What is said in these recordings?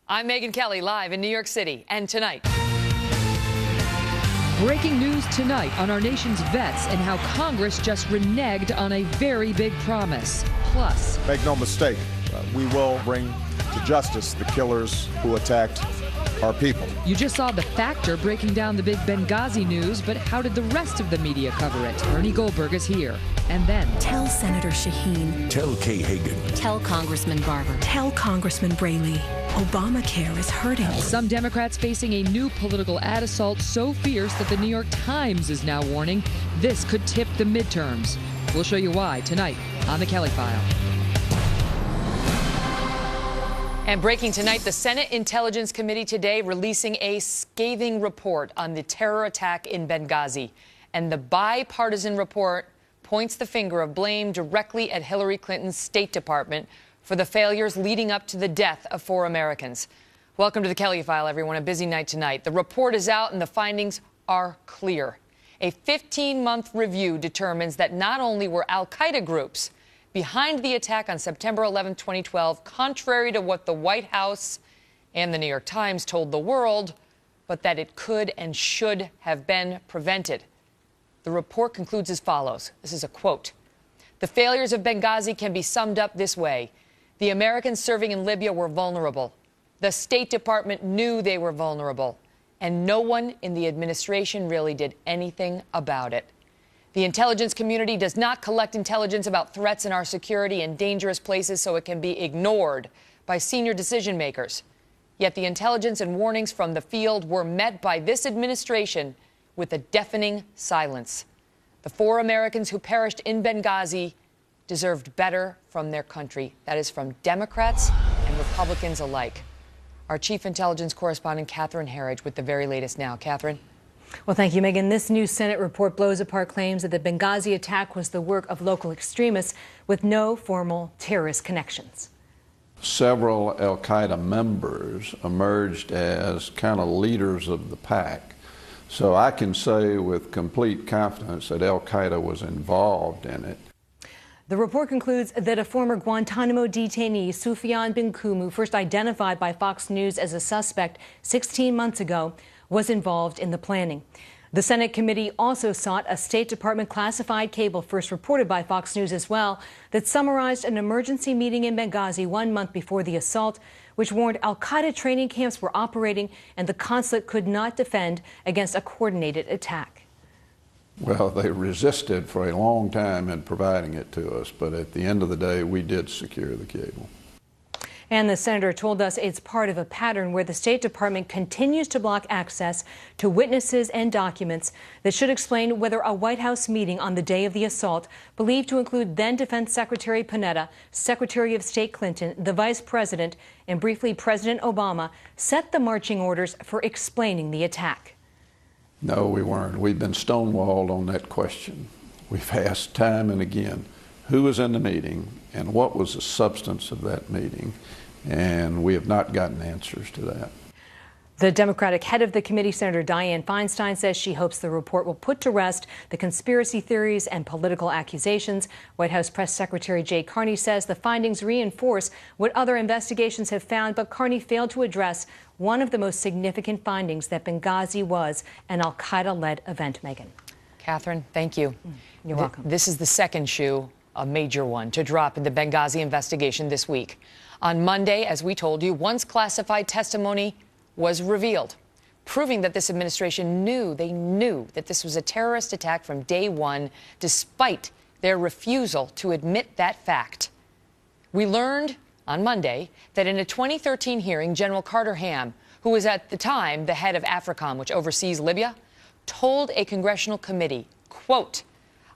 I'm Megyn Kelly, live in New York City. And tonight, breaking news tonight on our nation's vets and how Congress just reneged on a very big promise. Plus, make no mistake, we will bring to justice the killers who attacked our people. You just saw The Factor breaking down the big Benghazi news, but how did the rest of the media cover it? Bernie Goldberg is here. And then, tell Senator Shaheen. Tell Kay Hagan. Tell Congressman Barber. Tell Congressman Braley. Obamacare is hurting. Some Democrats facing a new political ad assault so fierce that the New York Times is now warning this could tip the midterms. We'll show you why tonight on The Kelly File. And breaking tonight, the Senate Intelligence Committee today releasing a scathing report on the terror attack in Benghazi. And the bipartisan report points the finger of blame directly at Hillary Clinton's State Department for the failures leading up to the death of 4 Americans. Welcome to the Kelly File, everyone. A busy night tonight. The report is out and the findings are clear. A 15-month review determines that not only were al-Qaeda groups behind the attack on September 11, 2012, contrary to what the White House and the New York Times told the world, but that it could and should have been prevented. The report concludes as follows. This is a quote. The failures of Benghazi can be summed up this way. The Americans serving in Libya were vulnerable. The State Department knew they were vulnerable, and no one in the administration really did anything about it. The intelligence community does not collect intelligence about threats in our security in dangerous places so it can be ignored by senior decision makers. Yet the intelligence and warnings from the field were met by this administration with a deafening silence. The 4 Americans who perished in Benghazi deserved better from their country. That is from Democrats and Republicans alike. Our chief intelligence correspondent, Catherine Herridge, with the very latest now. Catherine. Well, thank you, Megyn. This new Senate report blows apart claims that the Benghazi attack was the work of local extremists with no formal terrorist connections. Several al-Qaeda members emerged as kind of leaders of the pack. So I can say with complete confidence that al-Qaeda was involved in it. The report concludes that a former Guantanamo detainee, Sufyan bin Kumu, first identified by Fox News as a suspect 16 months ago, was involved in the planning. The Senate committee also sought a State Department classified cable, first reported by Fox News as well, that summarized an emergency meeting in Benghazi 1 month before the assault, which warned al-Qaeda training camps were operating and the consulate could not defend against a coordinated attack. Well, they resisted for a long time in providing it to us, but at the end of the day, we did secure the cable. And the senator told us it's part of a pattern where the State Department continues to block access to witnesses and documents that should explain whether a White House meeting on the day of the assault, believed to include then Defense Secretary Panetta, Secretary of State Clinton, the Vice President, and briefly President Obama, set the marching orders for explaining the attack. No, we weren't. We've been stonewalled on that question. We've asked time and again, who was in the meeting and what was the substance of that meeting? And we have not gotten answers to that. The Democratic head of the committee, Senator Dianne Feinstein, says she hopes the report will put to rest the conspiracy theories and political accusations. White House Press Secretary Jay Carney says the findings reinforce what other investigations have found, but Carney failed to address one of the most significant findings, that Benghazi was an al-Qaeda-led event. Megyn. Catherine, thank you. You're welcome. This is the second shoe, a major one, to drop in the Benghazi investigation this week. On Monday, as we told you, once classified testimony was revealed, proving that this administration knew that this was a terrorist attack from day one, despite their refusal to admit that fact. We learned on Monday that in a 2013 hearing, General Carter Ham, who was at the time the head of AFRICOM, which oversees Libya, told a congressional committee, quote,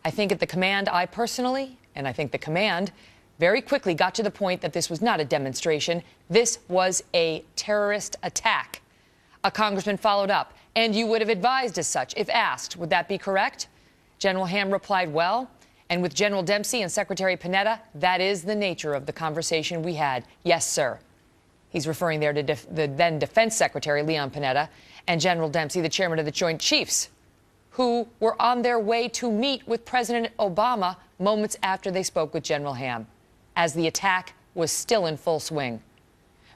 I think at the command, I personally, and I think the command, very quickly got to the point that this was not a demonstration. This was a terrorist attack. A congressman followed up, and you would have advised as such if asked. Would that be correct? General Ham replied, well, and with General Dempsey and Secretary Panetta, that is the nature of the conversation we had. Yes, sir. He's referring there to the then Defense Secretary, Leon Panetta, and General Dempsey, the chairman of the Joint Chiefs, who were on their way to meet with President Obama moments after they spoke with General Ham, as the attack was still in full swing.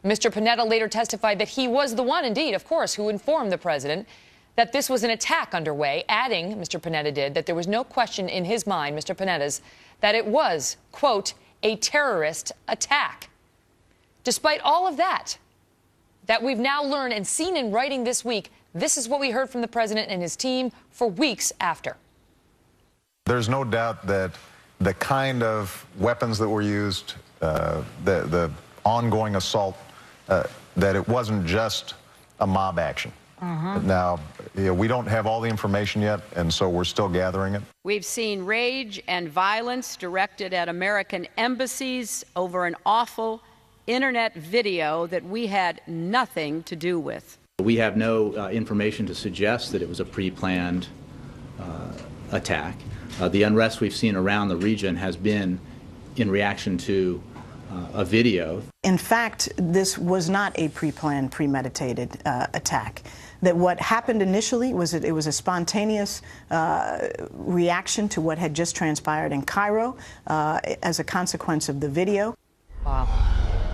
Mr. Panetta later testified that he was the one, indeed, of course, who informed the president that this was an attack underway, adding, Mr. Panetta did, that there was no question in his mind, Mr. Panetta's, that it was, quote, a terrorist attack. Despite all of that we've now learned and seen in writing this week, this is what we heard from the president and his team for weeks after. There's no doubt that the kind of weapons that were used, the ongoing assault, that it wasn't just a mob action. Now, we don't have all the information yet, and so we're still gathering it. We've seen rage and violence directed at American embassies over an awful internet video that we had nothing to do with. We have no information to suggest that it was a pre-planned attack. The unrest we've seen around the region has been in reaction to a video. In fact, this was not a pre-planned, premeditated attack. That what happened initially was that it was a spontaneous reaction to what had just transpired in Cairo as a consequence of the video. Wow.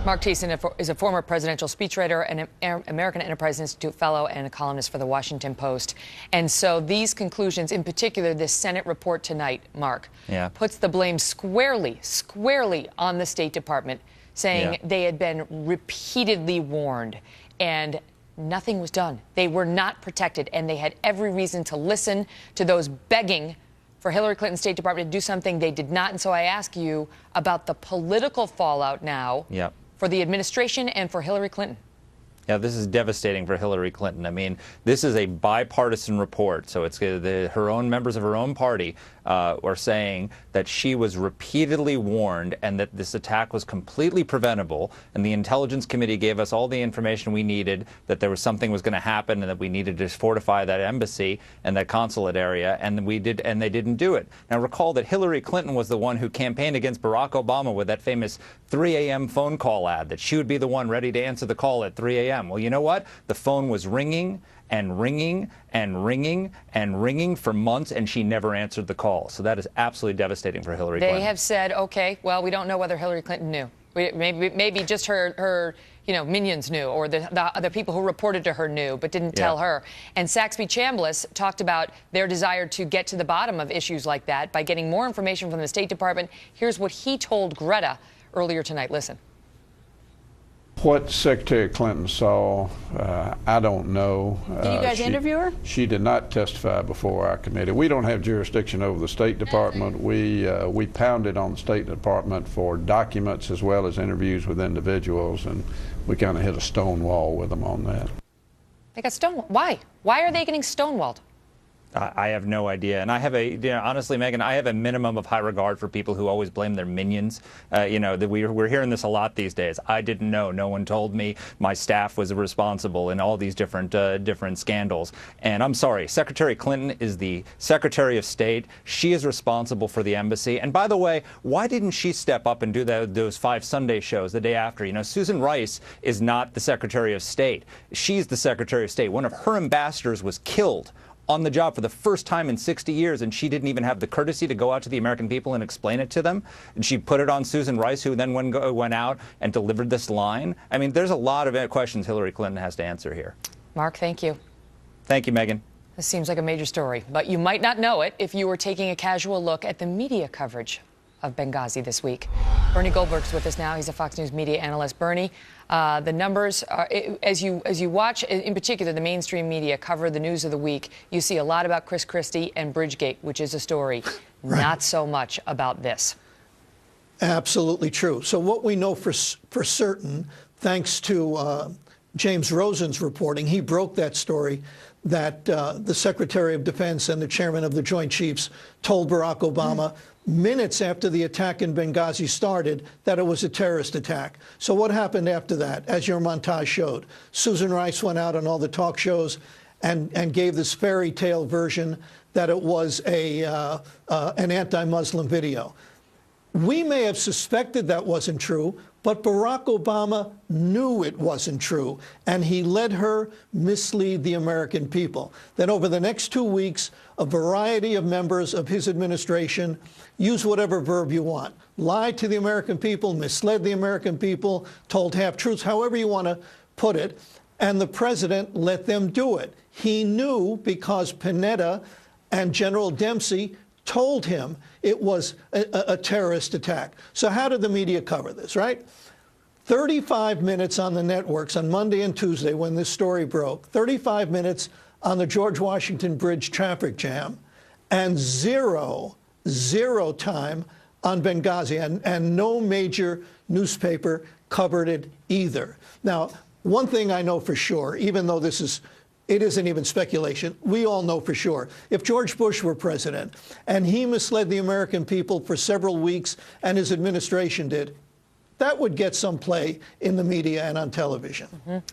Mark Thiessen is a former presidential speechwriter, an American Enterprise Institute fellow, and a columnist for The Washington Post. And so these conclusions, in particular this Senate report tonight, Mark, puts the blame squarely on the State Department, saying they had been repeatedly warned and nothing was done. They were not protected, and they had every reason to listen to those begging for Hillary Clinton's State Department to do something they did not. And so I ask you about the political fallout now for the administration and for Hillary Clinton. Yeah, this is devastating for Hillary Clinton. I mean, this is a bipartisan report. So it's her own members of her own party are saying that she was repeatedly warned and that this attack was completely preventable. And the Intelligence Committee gave us all the information we needed, that there was something was going to happen and that we needed to fortify that embassy and that consulate area. And we did, and they didn't do it. Now, recall that Hillary Clinton was the one who campaigned against Barack Obama with that famous 3 a.m. phone call ad, that she would be the one ready to answer the call at 3 a.m. Well, you know what? The phone was ringing and ringing and ringing and ringing for months, and she never answered the call. So that is absolutely devastating for Hillary Clinton. They have said, okay, well, we don't know whether Hillary Clinton knew. Maybe just her minions knew, or the people who reported to her knew, but didn't tell her. And Saxby Chambliss talked about their desire to get to the bottom of issues like that by getting more information from the State Department. Here's what he told Greta earlier tonight. Listen. What Secretary Clinton saw, I don't know. Did you guys interview her? She did not testify before our committee. We don't have jurisdiction over the State Department. We pounded on the State Department for documents as well as interviews with individuals, and we kind of hit a stone wall with them on that. They got stonewalled. Why? Why are they getting stonewalled? I have no idea. And I have honestly, Megan, I have a minimum of high regard for people who always blame their minions. That we're hearing this a lot these days. I didn't know. No one told me. My staff was responsible in all these different scandals. And I'm sorry, Secretary Clinton is the Secretary of State. She is responsible for the embassy. And by the way, why didn't she step up and do those 5 Sunday shows the day after? Susan Rice is not the Secretary of State. She's the Secretary of State. One of her ambassadors was killed on the job for the first time in 60 years, and she didn't even have the courtesy to go out to the American people and explain it to them. And she put it on Susan Rice, who then went out and delivered this line. I mean, there's a lot of questions Hillary Clinton has to answer here. Mark, thank you. Thank you, Megan. This seems like a major story, but you might not know it if you were taking a casual look at the media coverage of Benghazi this week. Bernie Goldberg's with us now. He's a Fox News media analyst. Bernie, the numbers, as you watch, in particular, the mainstream media cover the news of the week, you see a lot about Chris Christie and Bridgegate, which is a story. Right. Not so much about this. Absolutely true. So what we know for certain, thanks to James Rosen's reporting, he broke that story, that the Secretary of Defense and the chairman of the Joint Chiefs told Barack Obama minutes after the attack in Benghazi started that it was a terrorist attack. So what happened after that, as your montage showed? Susan Rice went out on all the talk shows and gave this fairy tale version that it was an anti-Muslim video. We may have suspected that wasn't true, But Barack Obama knew it wasn't true, and he let her mislead the American people. Then over the next 2 weeks, a variety of members of his administration, use whatever verb you want, lied to the American people, misled the American people, told half-truths, however you want to put it, and the president let them do it. He knew because Panetta and General Dempsey told him it was a terrorist attack. So how did the media cover this, right? 35 minutes on the networks on Monday and Tuesday when this story broke, 35 minutes on the George Washington Bridge traffic jam, and zero time on Benghazi, and no major newspaper covered it either. Now, one thing I know for sure, even though it isn't even speculation, we all know for sure. If George Bush were president and he misled the American people for several weeks and his administration did, that would get some play in the media and on television.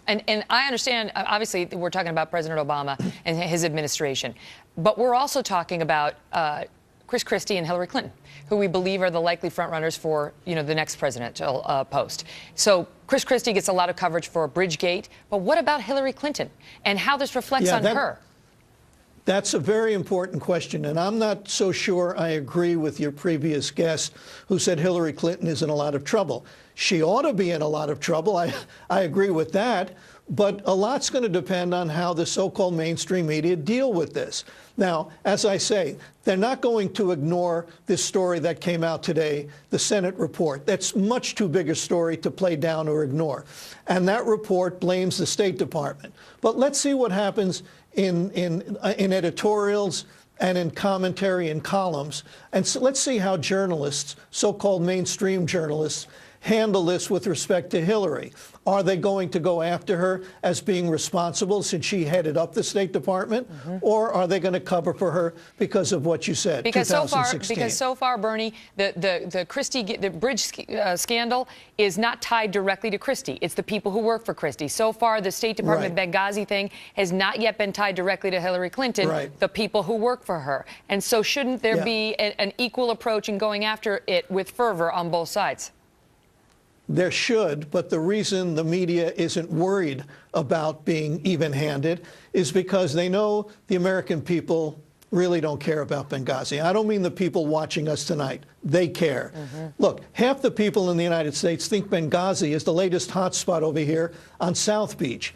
And I understand, obviously, we're talking about President Obama and his administration, but we're also talking about Chris Christie and Hillary Clinton, who we believe are the likely frontrunners for, the next presidential post. So Chris Christie gets a lot of coverage for Bridgegate, but what about Hillary Clinton and how this reflects on her? That's a very important question, and I'm not so sure I agree with your previous guest who said Hillary Clinton is in a lot of trouble. She ought to be in a lot of trouble. I agree with that, but a lot's going to depend on how the so-called mainstream media deal with this. Now, as I say, they're not going to ignore this story that came out today, the Senate report. That's much too big a story to play down or ignore. And that report blames the State Department. But let's see what happens in editorials and in commentary and columns. And so let's see how journalists, so-called mainstream journalists, handle this with respect to Hillary. Are they going to go after her as being responsible since she headed up the State Department? Or are they going to cover for her because of what you said, because 2016? So far, Bernie, the Bridge scandal is not tied directly to Christie. It's the people who work for Christie. So far, the State Department Benghazi thing has not yet been tied directly to Hillary Clinton, the people who work for her. And so shouldn't there be an equal approach in going after it with fervor on both sides? There should, but the reason the media isn't worried about being even-handed is because they know the American people really don't care about Benghazi. I don't mean the people watching us tonight. They care. Look, half the people in the United States think Benghazi is the latest hotspot over here on South Beach.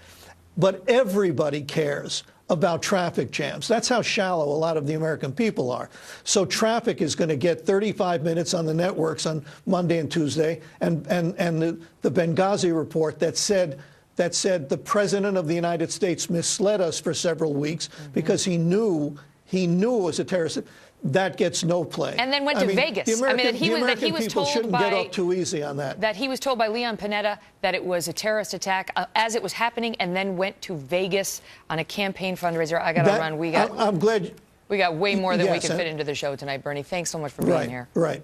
But everybody cares about traffic jams. That's how shallow a lot of the American people are. So traffic is going to get 35 minutes on the networks on Monday and Tuesday, and the Benghazi report that said the President of the United States misled us for several weeks because he knew it was a terrorist. That gets no play. And then went to Vegas. The American people shouldn't get off too easy on that. That he was told by Leon Panetta that it was a terrorist attack as it was happening, and then went to Vegas on a campaign fundraiser. I got to run. I'm glad. We got way more than we can fit into the show tonight, Bernie. Thanks so much for being here. Right.